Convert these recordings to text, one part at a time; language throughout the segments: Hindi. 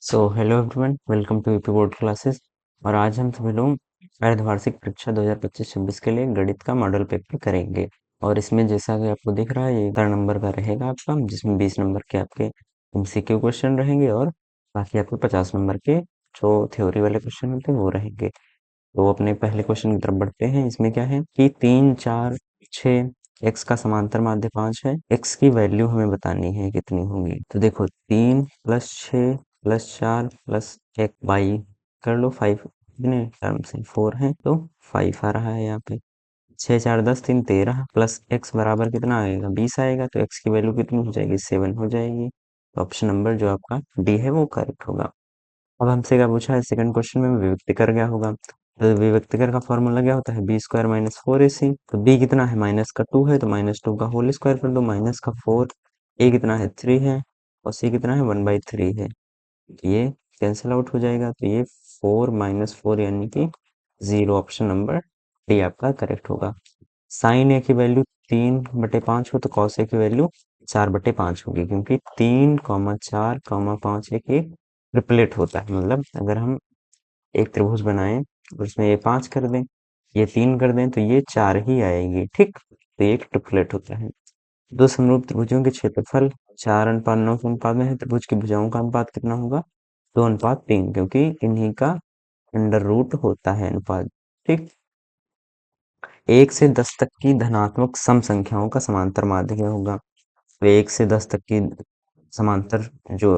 So hello everyone, welcome to UP board classes. और आज हम सभी लोग अर्धवार्षिक परीक्षा 2025-26 के लिए गणित का मॉडल पेपर करेंगे। और इसमें जैसा कि आपको दिख रहा है, ये 17 नंबर का रहेगा आपका, जिसमें 20 नंबर के आपके एमसीक्यू क्वेश्चन रहेंगे और बाकी आपके 50 नंबर के जो थ्योरी वाले क्वेश्चन होते हैं वो रहेंगे। तो अपने पहले क्वेश्चन की तरफ बढ़ते हैं। इसमें क्या है कि 3, 4, 6 एक्स का समांतर माध्य 5 है। एक्स की वैल्यू हमें बतानी है कितनी होगी। तो देखो 3 + 6 + 4 + 1 बाई कर लो 5, कितने टर्म से 4 है तो 5 आ रहा है यहाँ पे। 6, 4, 10, 3, 13 प्लस एक्स बराबर कितना आएगा, 20 आएगा। तो एक्स की वैल्यू कितनी हो जाएगी, 7 हो जाएगी। तो ऑप्शन नंबर जो आपका डी है वो करेक्ट होगा। अब हमसे क्या पूछा है सेकंड क्वेश्चन में, विभक्तिकर क्या होगा। तो विभक्तिकर का फॉर्मूला क्या होता है, b² - 4ac। तो b कितना है, -2 है, तो -2 का होल स्क्वायर कर दो, -4। a कितना है, 3 है, और c कितना है, 1/3 है। तो ये कैंसिल आउट हो जाएगा। तो ये 4 - 4 यानी कि 0। ऑप्शन नंबर डी आपका करेक्ट होगा। साइन ए की वैल्यू 3/5 हो तो कॉस ए की वैल्यू 4/5 होगी, क्योंकि 3, 4, 5 एक ट्रिपलेट होता है। मतलब अगर हम एक त्रिभुज बनाएं और उसमें ये 5 कर दें, ये 3 कर दें, तो ये 4 ही आएगी। ठीक, तो ये एक ट्रिपलेट होता है। दो समरूप त्रिभुजों के क्षेत्रफल 4:9 के अनुपात में है। त्रिभुज की भुजाओं का अनुपात कितना होगा, 2:3, क्योंकि इन्हीं का अंडर रूट होता है अनुपात। ठीक, 1 से 10 तक की धनात्मक सम संख्याओं का समांतर माध्य क्या होगा। तो 1 से 10 तक की समांतर जो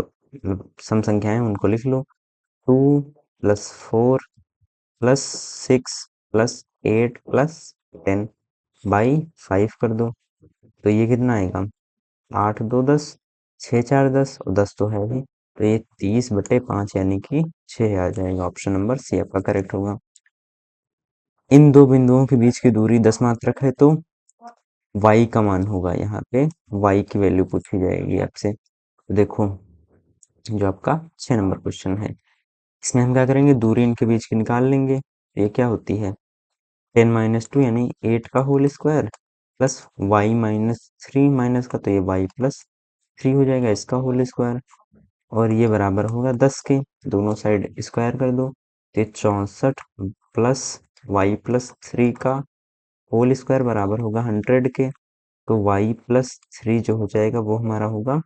सम संख्याएं हैं उनको लिख लो। 2 + 4 + 6 + 8 + 10/5 कर दो। तो ये कितना आएगा, 8×2 = 10, 6×4 = 10 और 10 तो है ही। तो ये 30/5 यानी कि 6 आ जाएगा। ऑप्शन नंबर सी आपका करेक्ट होगा। इन दो बिंदुओं के बीच की दूरी 10 मात्रक है, तो y का मान होगा। यहाँ पे y की वैल्यू पूछी जाएगी आपसे। तो देखो जो आपका 6 नंबर क्वेश्चन है, इसमें हम क्या करेंगे, दूरी इनके बीच की निकाल लेंगे। ये क्या होती है, 10 - 2 यानी 8 का whole square plus y-3 minus का, तो ये y+3 हो जाएगा, इसका होल स्क्वायर। और ये बराबर होगा 10 के, दोनों साइड स्क्वायर कर दो। तो 64 प्लस y+3 का होल स्क्वायर बराबर होगा 100 के। तो y+3 जो हो जाएगा वो हमारा होगा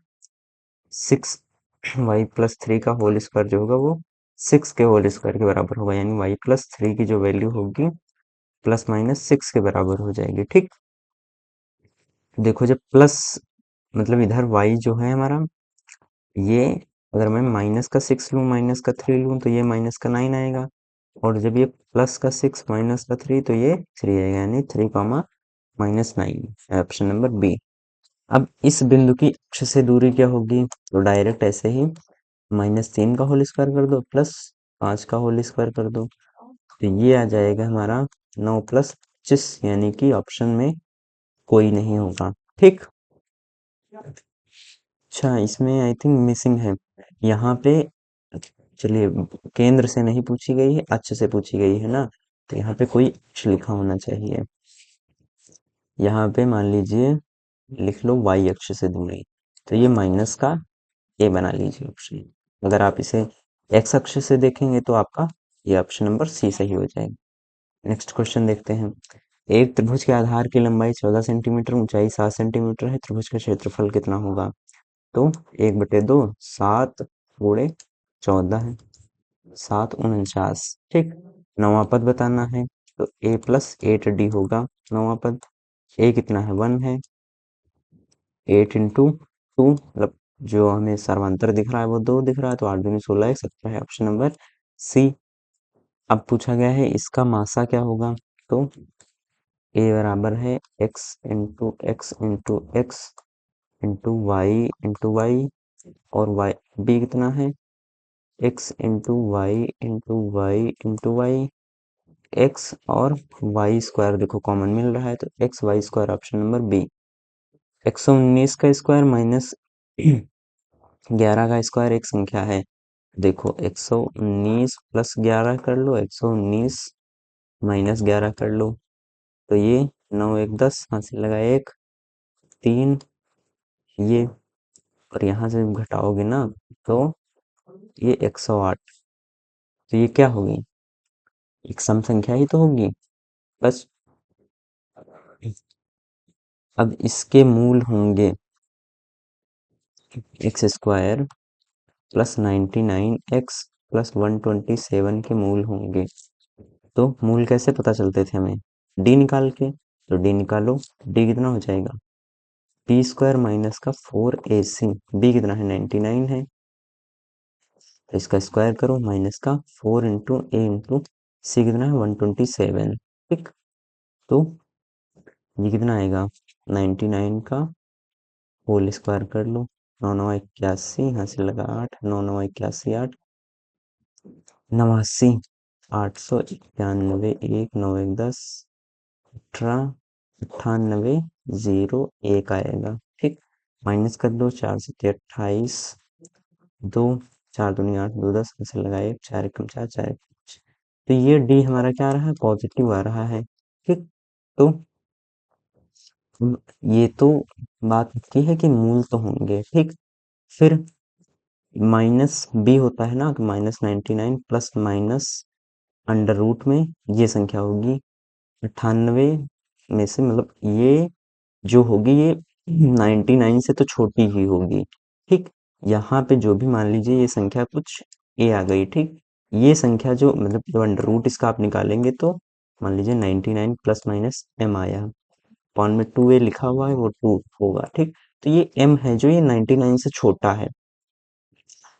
6। y+3 का होल स्क्वायर जो होगा वो 6 के होल स्क्वायर के बराबर होगा, यानी y+3 की जो वैल्यू होगी ±6 के बराबर हो जाएगी। ठीक, देखो जब प्लस मतलब इधर y जो है हमारा, ये अगर मैं -6 लूँ, -3 लूँ, तो ये -9 आएगा। और जब ये +6 -3 तो ये 3 आएगा, यानी 3, -9। Option number B. अब इस बिंदु की अक्ष से दूरी क्या होगी, तो डायरेक्ट ऐसे ही -3 का होल स्क्वायर कर दो प्लस 5 का होल स्क्वायर कर दो। तो ये आ जाएगा हमारा 9 + 25, यानी कि ऑप्शन में कोई नहीं होगा। ठीक, अच्छा इसमें आई थिंक मिसिंग है यहाँ पे। चलिए, केंद्र से नहीं पूछी गई है, अक्ष से पूछी गई है ना, तो यहाँ पे कोई अक्ष लिखा होना चाहिए। यहाँ पे मान लीजिए लिख लो y अक्ष से दूरी, तो ये माइनस का ए बना लीजिए ऑप्शन। अगर आप इसे x अक्ष से देखेंगे तो आपका ये ऑप्शन नंबर सी सही हो जाएगा। नेक्स्ट क्वेश्चन देखते हैं। एक त्रिभुज के आधार की लंबाई 14 सेंटीमीटर, ऊंचाई 7 सेंटीमीटर है। त्रिभुज का क्षेत्रफल कितना होगा। तो 1/2, 7 गुणे 14 है, 7 × 49। ठीक, नौवां पद बताना है, तो a + 8d होगा नौवां पद। a कितना है, 1 है, 8 × 2 मतलब जो हमें सर्वांतर दिख रहा है वो 2 दिख रहा है, तो 8 दूनी 16, 17 है। Option number C. अब पूछा गया है इसका मासा क्या होगा, तो a बराबर है x × x × x × y और y, b कितना है, x × y × y × y, x और y² देखो कॉमन मिल रहा है, तो xy²। Option number B. 119 का स्क्वायर माइनस 11 का स्क्वायर एक संख्या है। देखो 119 + 11 कर लो, 119 - 11 कर लो, तो ये 9 × 1 = 10, हाथ से लगा 1, 3, ये और यहाँ से घटाओगे ना तो ये 108। तो ये क्या होगी, एक सम संख्या ही तो होगी बस। अब इसके मूल होंगे x square plus 99 x plus 127 के मूल होंगे। तो मूल कैसे पता चलते थे हमें, डी निकाल के। तो डी निकालो, डी कितना हो जाएगा, बी स्क्वायर माइनस का 4ac, बी कितना है 99 है, तो इसका स्क्वायर करो माइनस का 4 इंटू ए इंटू सी कितना है 127। ठीक, तो ये कितना आएगा 99 का होल स्क्वायर कर लो, 9 9 81, यहाँ से लगा 8, 9 9 81 8, 89, 891, 1 9 1 10, 18, 98, 0 1 आएगा। ठीक, माइनस कर दो, 4 7 28, 2, 4 दूनी 8, 2 10, ऐसे लगाए 4 1 4, 4 1 5। तो ये डी हमारा क्या आ रहा है, पॉजिटिव आ रहा है। ठीक, तो ये तो बात की है कि मूल तो होंगे। ठीक, फिर माइनस बी होता है ना, तो -99 प्लस माइनस अंडर रूट में ये संख्या होगी 98 में से, मतलब ये जो होगी ये 99 से तो छोटी ही होगी। ठीक, यहाँ पे जो भी मान लीजिए ये संख्या कुछ ए आ गई। ठीक, ये संख्या जो मतलब जब अंडर रूट इसका आप निकालेंगे तो मान लीजिए 99 प्लस माइनस एम आया, पॉन में 2a लिखा हुआ है वो 2 होगा। ठीक, तो ये m है जो ये 99 से छोटा है।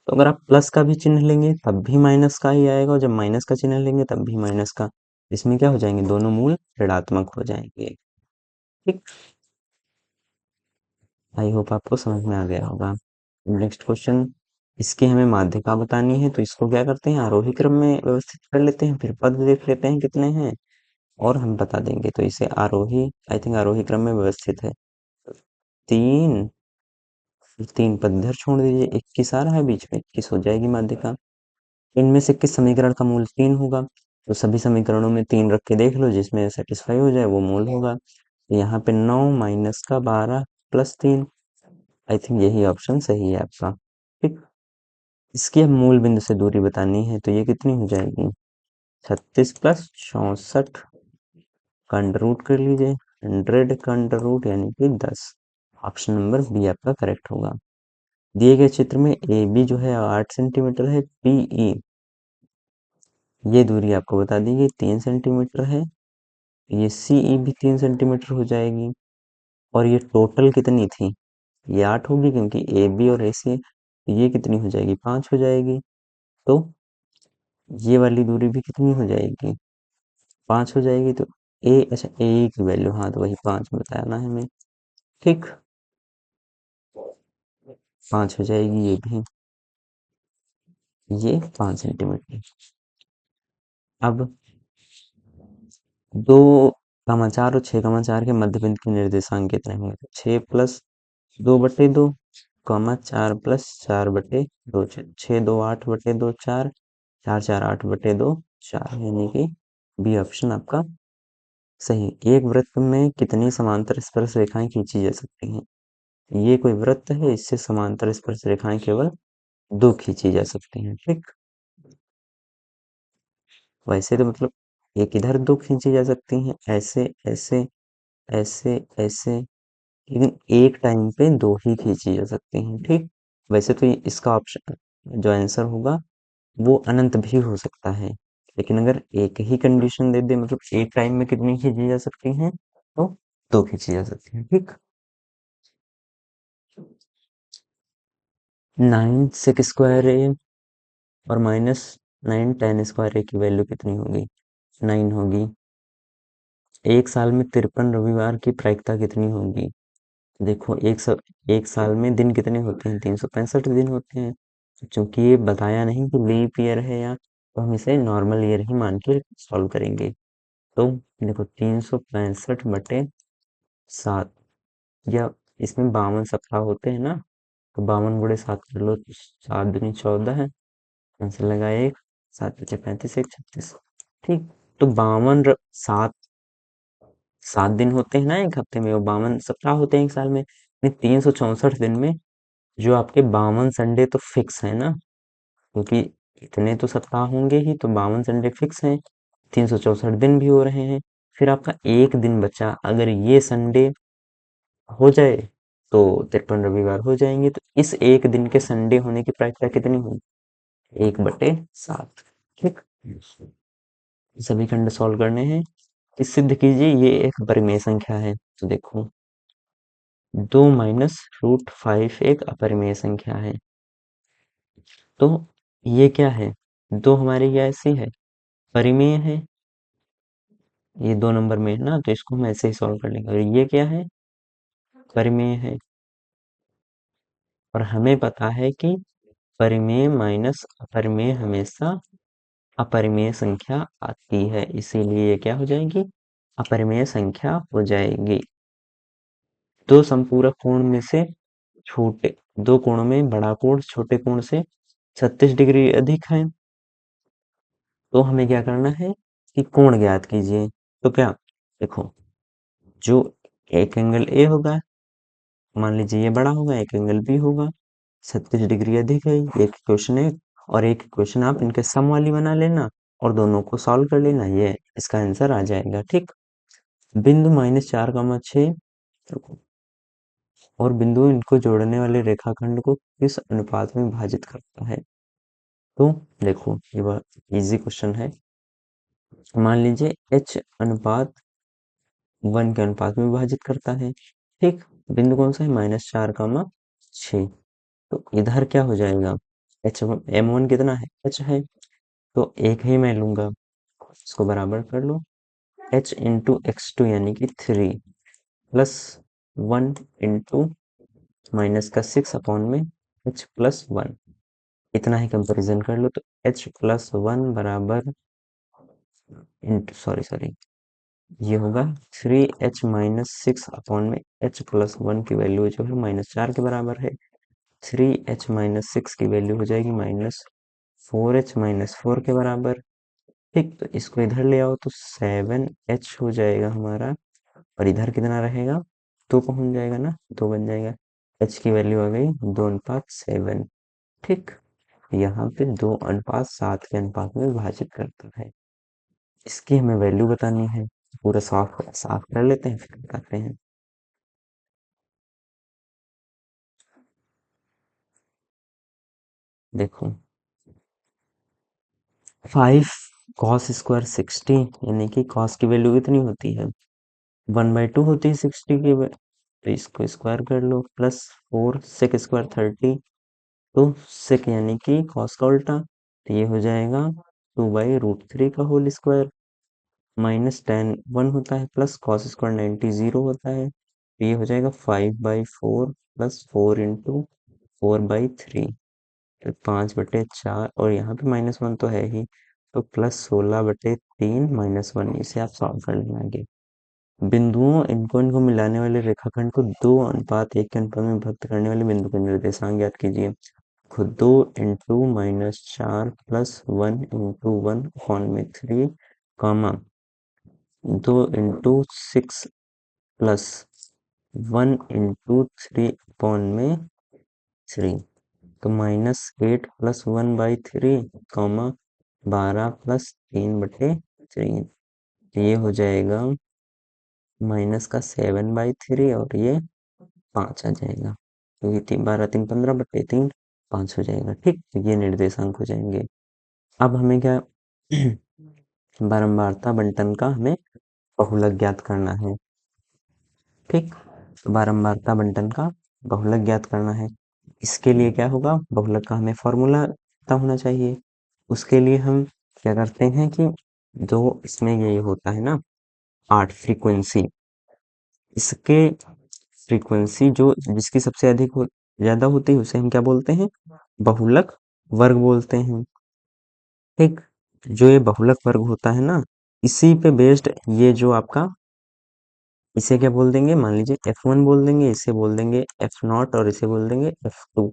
तो अगर आप प्लस का भी चिन्ह लेंगे तब भी माइनस का ही आएगा, और जब माइनस का चिन्ह लेंगे तब भी माइनस का। इसमें क्या हो जाएंगे, दोनों मूल ऋणात्मक हो जाएंगे। ठीक, आई होप आपको समझ में आ गया होगा। नेक्स्ट क्वेश्चन, इसकी हमें माध्यिका बतानी है, तो इसको क्या करते हैं, आरोही क्रम में व्यवस्थित कर लेते हैं, फिर पद देख लेते हैं कितने हैं और हम बता देंगे। तो इसे आरोही, आई थिंक आरोही क्रम में व्यवस्थित है। तीन, तीन पद इधर छोड़ दीजिए, 21 आ रहा है बीच में, 21 हो जाएगी माध्यिका। इनमें से किस समीकरण का मूल 3 होगा, तो सभी समीकरणों में 3 रख के देख लो, जिसमें सेटिस्फाई हो जाए वो मूल होगा। तो यहाँ पे 9 माइनस का 12 प्लस 3, आई थिंक यही ऑप्शन सही है आपका। ठीक, इसकी अब मूल बिंदु से दूरी बतानी है, तो ये कितनी हो जाएगी 36 प्लस 64 का अंडर रूट कर लीजिए, 100 का अंडर रूट यानी कि 10। ऑप्शन नंबर बी आपका करेक्ट होगा। दिए गए चित्र में ए बी जो है 8 सेंटीमीटर है, पीई ये दूरी आपको बता दी गई 3 सेंटीमीटर है, ये सीई भी 3 सेंटीमीटर हो जाएगी, और ये टोटल कितनी थी, ये 8 होगी क्योंकि ए बी और ए सी, ये कितनी हो जाएगी 5 हो जाएगी। तो ये वाली दूरी भी कितनी हो जाएगी 5 हो जाएगी। तो ए, अच्छा ए की वैल्यू, हाँ तो वही 5 बताना है हमें। ठीक, 5 हो जाएगी ये भी, ये 5 सेंटीमीटर। अब 2, 4 और 6, 4 के मध्य बिंदु के निर्देशांक कितने होंगे, 6+2/2, 4+4 बटे 2, 6 2 8/2 4, 4 4 8/2 4, यानी कि बी ऑप्शन आपका सही। एक वृत्त में कितनी समांतर स्पर्श रेखाएं खींची जा सकती हैं, ये कोई वृत्त है, इससे समांतर स्पर्श रेखाएं केवल 2 खींची जा सकती हैं। ठीक, वैसे तो मतलब एक इधर 2 खींची जा सकती हैं, ऐसे ऐसे ऐसे ऐसे, लेकिन एक टाइम पे 2 ही खींची जा सकती हैं। ठीक, वैसे तो इसका ऑप्शन जो आंसर होगा वो अनंत भी हो सकता है, लेकिन अगर एक ही कंडीशन दे दे, मतलब एक टाइम में कितनी खींची जा सकती हैं, तो 2 खींची जा सकती हैं। ठीक, 9 सेक स्क्वायर ए और -9 tan स्क्वायर ए की वैल्यू कितनी होगी, 9 होगी। एक साल में 53 रविवार की प्रायिकता कितनी होगी, देखो एक साल में दिन कितने होते हैं, 365 दिन होते हैं। चूंकि ये बताया नहीं कि लीप ईयर है या, तो हम इसे नॉर्मल ईयर ही मान के सॉल्व करेंगे। तो देखो 365/7, या इसमें 52 सप्ताह होते हैं ना, तो 52 × 7 कर लो, 7 दूनी 14 है, आंसर लगा 1, 7 × 5 = 35, 1 36। ठीक, तो 7 दिन होते हैं ना एक हफ्ते में, वो 52 सप्ताह होते हैं एक साल में, 364 दिन में जो आपके 52 संडे तो फिक्स है ना, क्योंकि इतने तो सप्ताह होंगे ही, तो 52 संडे फिक्स हैं, 364 दिन भी हो रहे हैं। फिर आपका एक दिन बचा, अगर ये संडे हो जाए तो 53 रविवार हो जाएंगे। तो इस एक दिन के संडे होने की प्रायिकता कितनी होगी? 1/7। ठीक, सभी खंड सॉल्व करने हैं। इस सिद्ध कीजिए ये एक परिमेय संख्या है। तो देखो 2 माइनस रूट 5 एक अपरिमेय संख्या है। तो ये क्या है? 2 हमारी क्या ऐसी है? परिमेय है। ये 2 नंबर में है ना, तो इसको हम ऐसे ही सॉल्व कर लेंगे। और ये क्या है? परिमेय है। और हमें पता है कि परिमेय माइनस अपरिमेय हमेशा अपरिमेय संख्या आती है, इसीलिए ये क्या हो जाएगी? अपरिमेय संख्या हो जाएगी। दो संपूरक कोण में से छोटे दो कोणों में बड़ा कोण छोटे कोण से 36 डिग्री अधिक है। तो हमें क्या करना है कि कोण ज्ञात कीजिए। तो क्या देखो, जो एक एंगल ए होगा, मान लीजिए ये बड़ा होगा, एक एंगल बी होगा, 36 डिग्री अधिक है। एक क्वेश्चन है और एक क्वेश्चन आप इनके सम वाली बना लेना और दोनों को सॉल्व कर लेना, ये इसका आंसर आ जाएगा। ठीक, बिंदु -4, 6 और बिंदु इनको जोड़ने वाले रेखाखंड को किस अनुपात में विभाजित करता है? तो देखो ये इजी क्वेश्चन है। मान लीजिए h अनुपात 1 के अनुपात में विभाजित करता है। ठीक, बिंदु कौन सा है? -4, 6। तो इधर क्या हो जाएगा? m1 कितना है? h है, तो एक ही मैं लूंगा, इसको बराबर कर लो। h इंटू x2 यानी कि 3 प्लस 1 इंटू माइनस का 6 अपॉन में h प्लस 1, इतना ही कंपैरिजन कर लो। तो h प्लस 1 बराबर इंटू सॉरी ये होगा 3h माइनस 6 अपॉन में h प्लस 1 की वैल्यू जो है -4 के बराबर है। 3h माइनस 6 की वैल्यू हो जाएगी -4h माइनस 4 के बराबर। ठीक, तो इसको इधर ले आओ तो 7h हो जाएगा हमारा, और इधर कितना रहेगा? 2 पहुंच जाएगा ना, 2 बन जाएगा। h की वैल्यू आ गई 2:7। ठीक, यहाँ पे 2:7 के अनुपात में विभाजित करता है। इसकी हमें वैल्यू बतानी है। पूरा साफ साफ कर लेते हैं, फिर बताते हैं। देखो 5 cos स्क्वायर 60 यानी कि cos की वैल्यू कितनी होती है? 1/2 होती है 60 की। तो इसको स्क्वायर कर लो, प्लस 4 sec स्क्वायर 30। तो sec यानी कि cos का उल्टा, तो ये हो जाएगा 2/√3 का होल स्क्वायर। -tan 1 होता है, प्लस cos स्क्वायर 90 0 होता है, तो ये हो जाएगा 5/4 प्लस 4 इंटू 4/3, तो 5/4, और यहाँ पे -1 तो है ही, तो प्लस 16/3 -1, इसे आप सॉल्व कर लेना आगे। बिंदुओं इनको मिलाने वाले रेखाखंड को 2:1 के अनुपात में विभक्त करने वाले बिंदु के निर्देशांक ज्ञात कीजिए। खुद 2 इंटू -4 प्लस 1 इंटू 1 अपॉन में 3, comma 2 into 6 plus 1 into 3 upon में 3, तो -8 प्लस 1/3, कॉमा 12 प्लस 3/3, ये हो जाएगा -7/3, और ये 5 आ जाएगा, क्योंकि 12 3 15/3 5 हो जाएगा। ठीक, तो ये निर्देशांक हो जाएंगे। अब हमें क्या बारंबारता बंटन का हमें बहुलक ज्ञात करना है। ठीक, तो बारंबारता बंटन का बहुलक ज्ञात करना है। इसके लिए क्या होगा? बहुलक का हमें फॉर्मूला पता होना चाहिए। उसके लिए हम क्या करते हैं कि जो इसमें ये होता है ना 8 फ्रीक्वेंसी, इसके फ्रीक्वेंसी जो जिसकी सबसे अधिक ज्यादा होती है उसे हम क्या बोलते हैं? बहुलक वर्ग बोलते हैं। ठीक, जो ये बहुलक वर्ग होता है ना, इसी पे बेस्ड ये जो आपका, इसे क्या बोल देंगे? मान लीजिए F1 बोल देंगे, इसे बोल देंगे F0, और इसे बोल देंगे F2।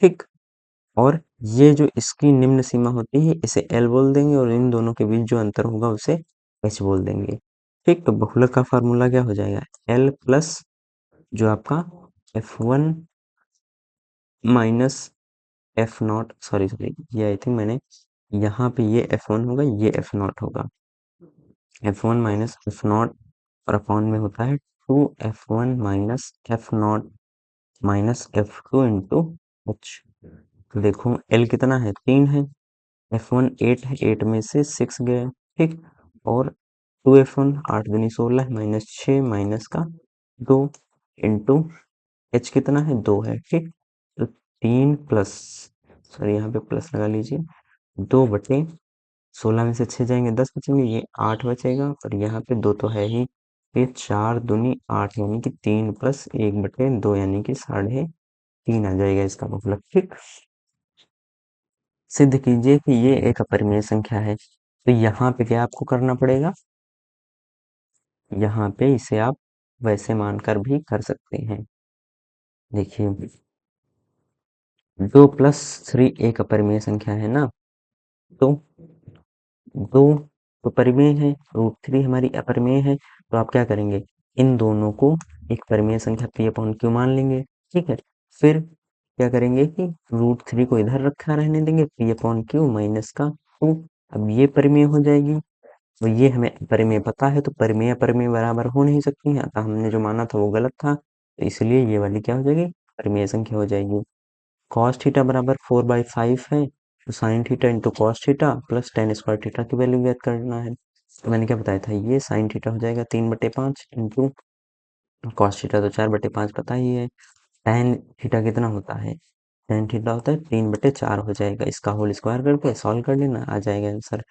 ठीक, और ये जो इसकी निम्न सीमा होती है इसे L बोल देंगे, और इन दोनों के बीच जो अंतर होगा उसे H बोल देंगे। ठीक, तो बहुलक का फार्मूला क्या हो जाएगा? L प्लस जो आपका F1 minus F not, sorry sorry, ये आई थिंक मैंने यहाँ पे ये F1 होगा, ये F नॉट होगा, F1 माइनस एफ नॉट, और अपॉन में होता है 2F1 minus F not minus F2 into H. तो देखो L कितना है, 3 है, F1 8 है, 8 में से 6 गए, ठीक, और 2F1 8 दूनी 16 माइनस 6 माइनस का 2 इंटू एच कितना है, 2 है, ठीक। तो 3 प्लस, सॉरी यहाँ पे प्लस लगा लीजिए, 2/16 में से 6 जाएंगे 10 बचेंगे, ये 8 बचेगा, और यहाँ पे 2 तो है ही, ये 4 दूनी 8 यानी कि 3 प्लस 1/2 यानी कि 3.5 आ जाएगा इसका मतलब, ठीक। सिद्ध कीजिए कि ये एक अपरिमेय संख्या है। तो यहाँ पे क्या आपको करना पड़ेगा, यहाँ पे इसे आप वैसे मानकर भी कर सकते हैं। देखिए 2 + 3 एक अपरिमेय संख्या है ना, तो 2 तो परिमेय है, √3 हमारी अपरिमेय है, तो आप क्या करेंगे, इन दोनों को एक परिमेय संख्या P/Q मान लेंगे, ठीक है। फिर क्या करेंगे कि √3 को इधर रखा रहने देंगे, P/Q माइनस का 2, अब ये परिमेय हो जाएगी, तो ये हमें परिमेय पता है, तो परिमेय परिमेय बराबर हो नहीं सकती है, अतः हमने जो माना था वो गलत था, तो इसलिए ये वाली क्या हो जाएगी, परिमेय संख्या हो जाएगी। cos थीटा बराबर 4/5 है, तो sin theta into cos theta plus ten square theta की वैल्यू ज्ञात करना है। तो मैंने क्या बताया था, ये sin थीटा हो जाएगा 3/5 इंटू कॉस थीटा तो 4/5 पता ही है, tan थीटा कितना होता है, tan थीटा होता है 3/4 हो जाएगा, इसका होल स्क्वायर करके सॉल्व कर लेना, आ जाएगा आंसर।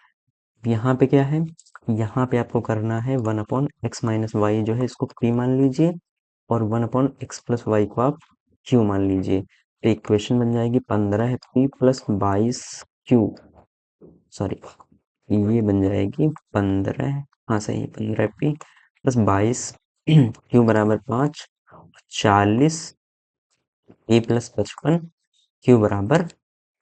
यहाँ पे क्या है, यहाँ पे आपको करना है 1/x माइनस वाई जो है इसको p मान लीजिए, और 1/x प्लस वाई को आप q मान लीजिए, तो इक्वेशन बन जाएगी 15p प्लस 22q, सॉरी ये बन जाएगी 15, हाँ सही है, 15p प्लस 22 q बराबर 5, 40 p प्लस 55 q बराबर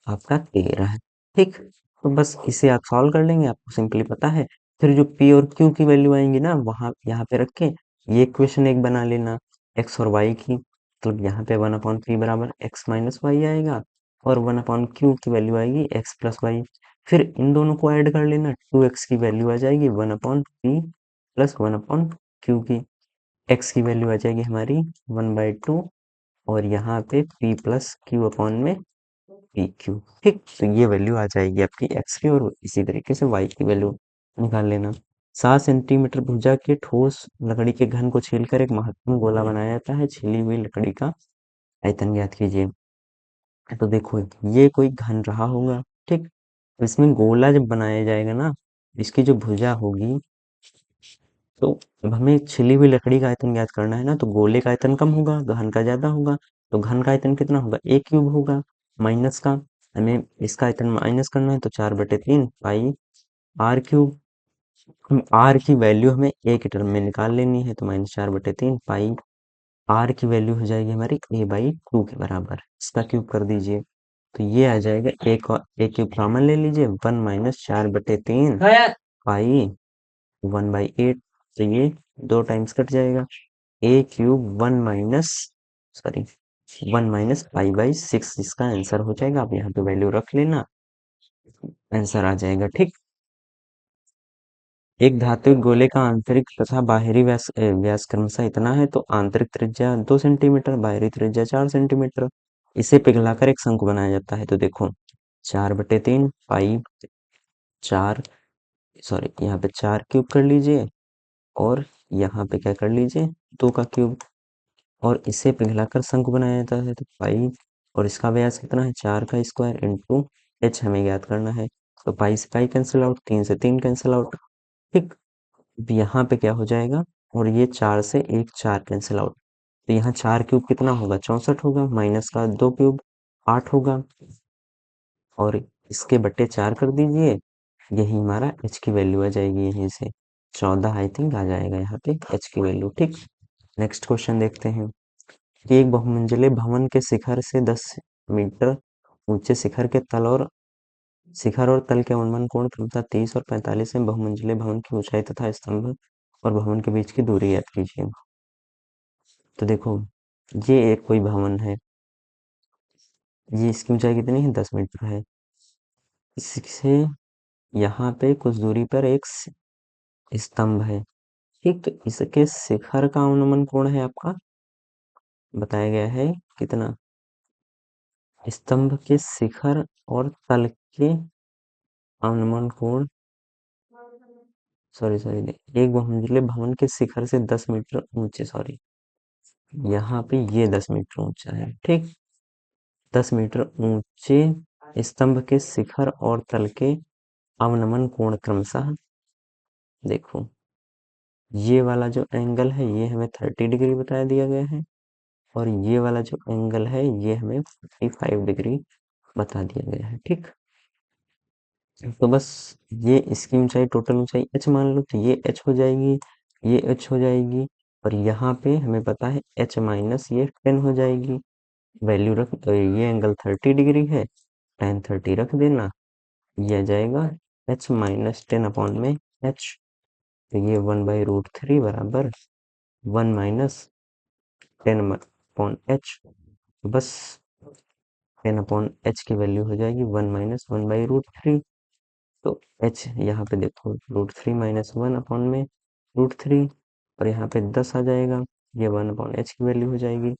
आपका 13 है, ठीक। तो बस इसे आप सॉल्व कर लेंगे, आपको सिंपली पता है, फिर जो p और q की वैल्यू आएंगी ना, वहां यहाँ पे रख के ये इक्वेशन एक बना लेना x और y की, मतलब यहाँ पे 1/p बराबर x माइनस वाई आएगा, और 1/q की वैल्यू आएगी x प्लस वाई, फिर इन दोनों को ऐड कर लेना, 2x की वैल्यू आ जाएगी 1/p प्लस 1/q की, x की वैल्यू आ जाएगी हमारी 1/2, और यहाँ पे p प्लस q अपॉन में पी क्यू, ठीक। तो ये वैल्यू आ जाएगी आपकी एक्स की, और इसी तरीके से वाई की वैल्यू निकाल लेना। 7 सेंटीमीटर भुजा के ठोस लकड़ी के घन को छीलकर एक महत्वपूर्ण गोला बनाया जाता है, छिली हुई लकड़ी का आयतन ज्ञात कीजिए। तो देखो ये कोई घन रहा होगा, ठीक, तो इसमें गोला जब बनाया जाएगा ना, इसकी जो भुजा होगी, तो अब हमें छिली हुई लकड़ी का आयतन ज्ञात करना है ना, तो गोले का आयतन कम होगा, घन का ज्यादा होगा, तो घन का आयतन कितना होगा, a क्यूब होगा, माइनस का, हमें इसका आयतन माइनस करना है, तो 4/3 पाई आर क्यूब, हम आर की वैल्यू हमें ए के टर्म में निकाल लेनी है, तो -4/3 पाई आर की वैल्यू हो जाएगी हमारी a/2 के बराबर, इसका क्यूब कर दीजिए, तो ये आ जाएगा ए क्यूब कॉमन ले लीजिए, 1 माइनस 4/3 पाई 1/8, तो ये 2 टाइम्स कट जाएगा, ए क्यूब 1 माइनस, सॉरी 1 माइनस पाई/6 इसका आंसर हो जाएगा, आप यहाँ पे वैल्यू रख लेना, आंसर आ जाएगा, ठीक। एक धात्विक गोले का आंतरिक तथा बाहरी व्यास क्रमशः इतना है, तो आंतरिक त्रिज्या 2 सेंटीमीटर, बाहरी त्रिज्या 4 सेंटीमीटर, इसे पिघलाकर एक शंकु बनाया जाता है, तो देखो 4/3 पाई 4, सॉरी यहाँ पे 4 क्यूब कर लीजिए, और यहाँ पे क्या कर लीजिए 2 का क्यूब, और इसे पिघलाकर शंकु बनाया जाता है, तो पाई, और इसका व्यास कितना है 4 का स्क्वायर इंटू एच हमें ज्ञात करना है, तो पाई से पाई कैंसिल आउट, 3 से 3 कैंसिल आउट, ठीक। अब यहाँ पे क्या हो जाएगा, और ये 4 से 1 4 कैंसिल आउट, तो यहाँ 4 क्यूब कितना होगा 64 होगा, माइनस का 2 क्यूब 8 होगा, और इसके बट्टे 4 कर दीजिए, यही हमारा एच की वैल्यू आ जाएगी, यहीं से 14 आई थिंक आ जाएगा यहाँ पे एच की वैल्यू, ठीक। नेक्स्ट क्वेश्चन देखते हैं कि एक बहुमंजिले भवन के शिखर से 10 मीटर ऊंचे शिखर और तल के अनुमान कोण क्रमशः 30 और 45 में बहुमंजिले भवन की ऊंचाई तथा स्तंभ और भवन के बीच की दूरी याद कीजिए। तो देखो ये एक कोई भवन है, ये इसकी ऊंचाई कितनी है, 10 मीटर है। इससे यहाँ पे कुछ दूरी पर एक स्तंभ है, ठीक। तो इसके शिखर का अनुमान कोण है आपका बताया गया है कितना, स्तंभ के शिखर और तल के अनुमान कोण, सॉरी सॉरी, एक बहुमंजिले भवन के शिखर से 10 मीटर ऊंचे, सॉरी, यहाँ पे ये 10 मीटर ऊंचा है, ठीक। 10 मीटर ऊंचे स्तंभ के शिखर और तल के अवनमन कोण क्रमशः, देखो ये वाला जो एंगल है ये हमें 30 डिग्री बताया दिया गया है, और ये वाला जो एंगल है ये हमें 45 डिग्री बता दिया गया है, ठीक। तो बस ये इसकी ऊंचाई, टोटल ऊंचाई h मान लो, तो ये h हो जाएगी, ये h हो जाएगी, और यहाँ पे हमें पता है h माइनस ये 10 हो जाएगी। वैल्यू रख, ये एंगल 30 डिग्री है, tan 30 रख देना, ये आ जाएगा h माइनस 10 अपॉन में h, तो ये 1/√3 बराबर 1 माइनस 10 अपॉन h, बस 10 अपॉन h की वैल्यू हो जाएगी 1 माइनस 1/√3। तो h यहाँ पे देखो √3 माइनस 1 अपॉन में √3, और यहाँ पे 10 आ जाएगा, ये 1 अपॉन h की वैल्यू हो जाएगी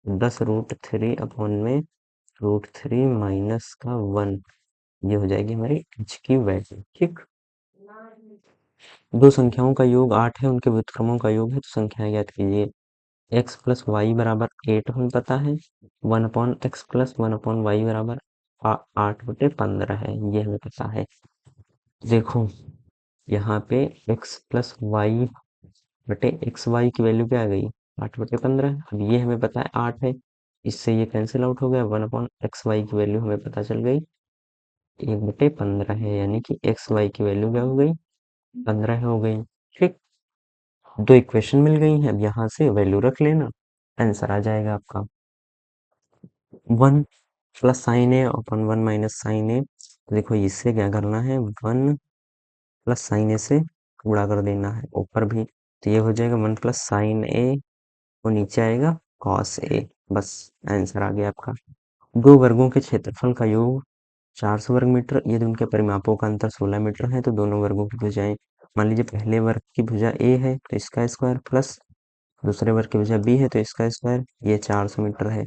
10√3 अपॉन में √3 माइनस का 1, ये हो जाएगी हमारी h की वैल्यू, ठीक। दो संख्याओं का योग 8 है, उनके व्युत्क्रमों का योग है, तो संख्या ज्ञात कीजिए। x प्लस वाई बराबर 8 हमें पता है, 1 upon x plus 1 upon y बराबर 8/15 है, ये हमें पता है। देखो यहाँ पे x प्लस वाई बटे एक्स वाई की वैल्यू क्या आ गई, 8/15। अब ये हमें पता है 8 है, इससे ये कैंसिल आउट हो गया, 1 अपॉन एक्स वाई की वैल्यू हमें पता चल गई 1/15 है, यानी कि एक्स वाई की वैल्यू क्या हो गई, 15 हो गई, ठीक। दो इक्वेशन मिल गई हैं, अब यहाँ से वैल्यू रख लेना, आंसर आ जाएगा आपका 1 प्लस साइन ए अपॉन 1 माइनस साइन ए। देखो इससे क्या करना है, 1 प्लस साइन ए से गुणा कर देना है ऊपर भी, तो ये हो जाएगा 1 प्लस साइन ए, और नीचे आएगा कॉस ए, बस आंसर आ गया आपका। दो वर्गों के क्षेत्रफल का योग 400 वर्ग मीटर, यदि उनके परिमापों का अंतर 16 मीटर है, तो दोनों वर्गों की भुजाएं, मान लीजिए पहले वर्ग की भुजा ए है तो इसका स्क्वायर, प्लस दूसरे वर्ग की भुजा बी है तो इसका स्क्वायर, ये 400 मीटर है,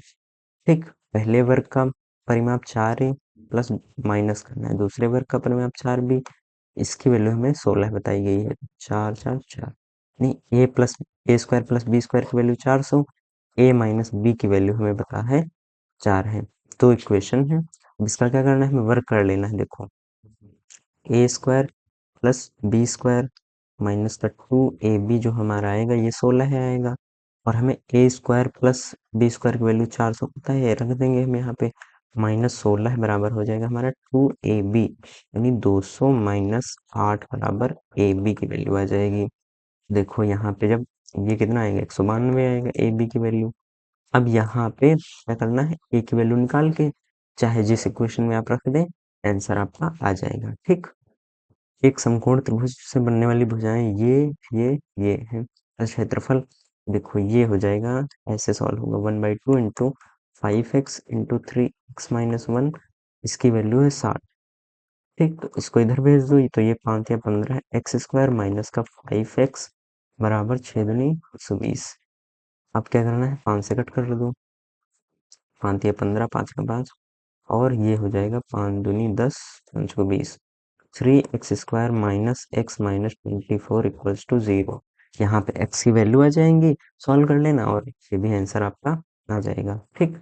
ठीक। पहले वर्ग का परिमाप 4 है, प्लस माइनस करना है दूसरे वर्ग का परिमाप 4 बी, इसकी वैल्यू हमें 16 बताई गई है, 4 4 4, नहीं, ए प्लस ए स्क्वायर प्लस बी स्क्वायर की वैल्यू 400, ए माइनस बी की वैल्यू हमें पता है 4 है। तो इक्वेशन है, अब इसका क्या करना है, हमें वर्क कर लेना है। देखो A square plus B square minus का 2ab जो हमारा आएगा ये 16 है आएगा, और हमें ए स्क्वायर प्लस बी स्क्वायर की वैल्यू 400 पता है, रख देंगे हम यहाँ पे, -16 बराबर हो जाएगा हमारा 2ab, यानी 200 माइनस 8 बराबर ए बी की वैल्यू आ जाएगी। देखो यहाँ पे जब ये कितना आएगा, 192 आएगा ए बी की वैल्यू। अब यहाँ पे क्या करना है, ए की वैल्यू निकाल के चाहे जिस इक्वेशन में आप रख दें, आंसर आपका आ जाएगा, ठीक। एक समकोण त्रिभुज से बनने वाली भुजाएं ये है, क्षेत्रफल देखो ये हो जाएगा, ऐसे सॉल्व होगा 1/2 इंटू 5x इंटू 3x-1, इसकी वैल्यू है 60, ठीक। तो इसको इधर भेज दो, तो ये 5 या 15 एक्स स्क्वायर माइनस का 5x बराबर 6×120। अब क्या करना है, 5 से कट कर दो, 5 या 15, 5 का 5, और ये हो जाएगा 5×2 = 10, 5×20, 3x square minus x minus 24 equals to 0। यहाँ पे x की वैल्यू आ जाएंगी, सॉल्व कर लेना और ये भी आंसर आपका आ जाएगा, ठीक।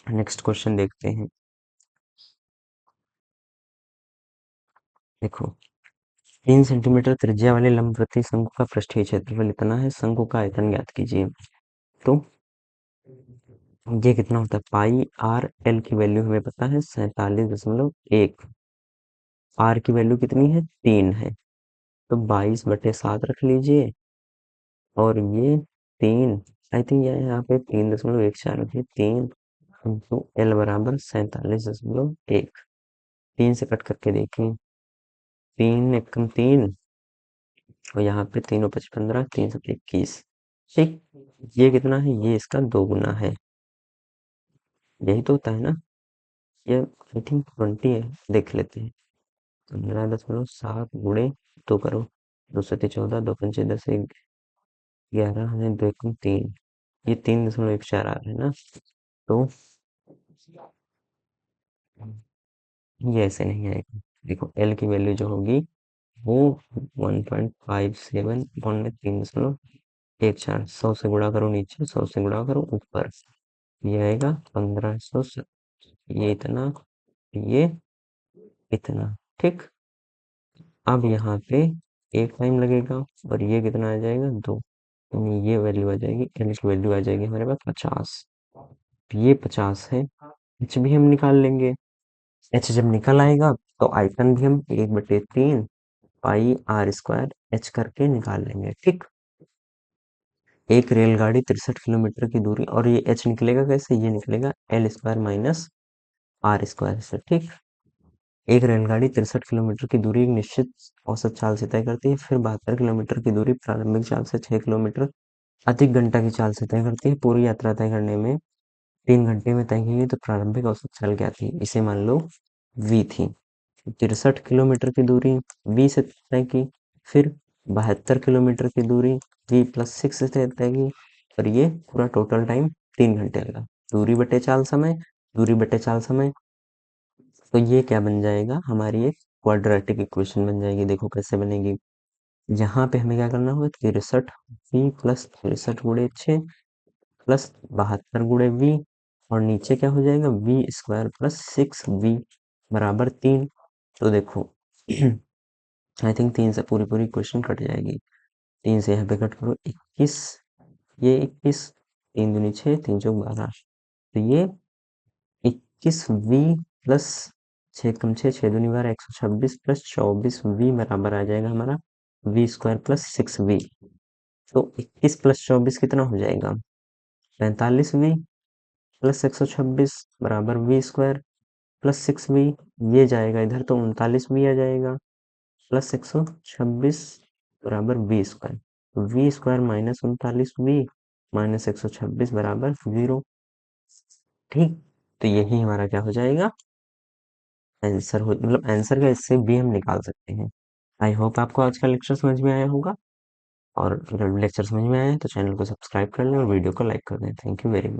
नेक्स्ट क्वेश्चन देखते हैं। देखो 3 सेंटीमीटर त्रिज्या वाले लंबवृत्तीय शंकु का पृष्ठीय क्षेत्रफल इतना है, शंकु का आयतन ज्ञात कीजिए। तो ये कितना होता है, पाई आर एल की वैल्यू हमें पता है 47.1, आर की वैल्यू कितनी है, 3 है, तो 22/7 रख लीजिए, और ये 3, आई थिंक यहाँ पे 3.14 रखिए, 3 इंटू एल बराबर 47.1, 3 से कट करके देखें, 3 एकम 3, और यहाँ पे 3 × 5 = 15, 3 × 7 = 21, ठीक। ये कितना है, ये इसका दोगुना है, यही तो होता है ना। ये आई थिंक 20 है, देख लेते हैं। 15.7 गुणे 2 करो, 2 7 14, 2 5 10, 11 है, 2 1 3, ये 3.14 आ रहा है ना। तो ये ऐसे नहीं आएगा। देखो एल की वैल्यू जो होगी वो 1.57 अपॉन में 3.14, 100 से गुणा करो नीचे, 100 से गुणा करो ऊपर, ये आएगा 1500, ये इतना, ये इतना। ठीक। अब यहाँ पे एक टाइम लगेगा और ये कितना आ जाएगा, 2, यानी ये वैल्यू आ जाएगी, एल की वैल्यू आ जाएगी हमारे पास 50। ये 50 है। एच भी हम निकाल लेंगे। एच जब निकल आएगा तो आयतन भी हम 1/3 पाई आर स्क्वायर एच करके निकाल लेंगे। ठीक। एक रेलगाड़ी 63 किलोमीटर की दूरी, और ये एच निकलेगा कैसे, ये निकलेगा l square minus r square से। ठीक। एक रेलगाड़ी 63 किलोमीटर की दूरी एक निश्चित औसत चाल से तय करती है, फिर 72 किलोमीटर की दूरी प्रारंभिक चाल से 6 किलोमीटर अधिक घंटा की चाल से तय करती है। पूरी यात्रा तय करने में 3 घंटे में तय की गई, तो प्रारंभिक औसत चाल क्या थी, इसे मान लो v थी। 63 किलोमीटर की दूरी v से तय की, फिर 72 किलोमीटर की दूरी v+6 से तय की, और ये पूरा टोटल टाइम 3 घंटे लगा। दूरी बटे चाल समय, दूरी बटे चाल समय, तो ये क्या बन जाएगा, हमारी एक क्वाड्रेटिक इक्वेशन बन जाएगी। देखो कैसे बनेगी। यहाँ पे हमें क्या करना होगा, 63v+63 गुणे 6 प्लस 72 गुणे v, और नीचे क्या हो जाएगा, v² + 6v बराबर 3। तो देखो आई थिंक 3 से पूरी पूरी इक्वेशन कट जाएगी। 3 से यहाँ पे कट करो, 21, ये 21, 3 दूनी 6, 3 चौक 12, तो ये 21v प्लस 6 कम 6, 6 दूनी 12, 126 प्लस 24v बराबर आ जाएगा हमारा v² + 6v। तो 21 + 24 कितना हो जाएगा, 45v प्लस 126 बराबर v² + 6v, ये जाएगा इधर तो 39v आ जाएगा, प्लस 126 बराबर v², v² minus 39v minus 126 बराबर 0। ठीक। तो यही हमारा क्या हो जाएगा, आंसर हो, मतलब आंसर का इससे भी हम निकाल सकते हैं। आई होप आपको आज का लेक्चर समझ में आया होगा, और अगर लेक्चर समझ में आया है तो चैनल को सब्सक्राइब कर लें और वीडियो को लाइक कर दें। Thank you very much.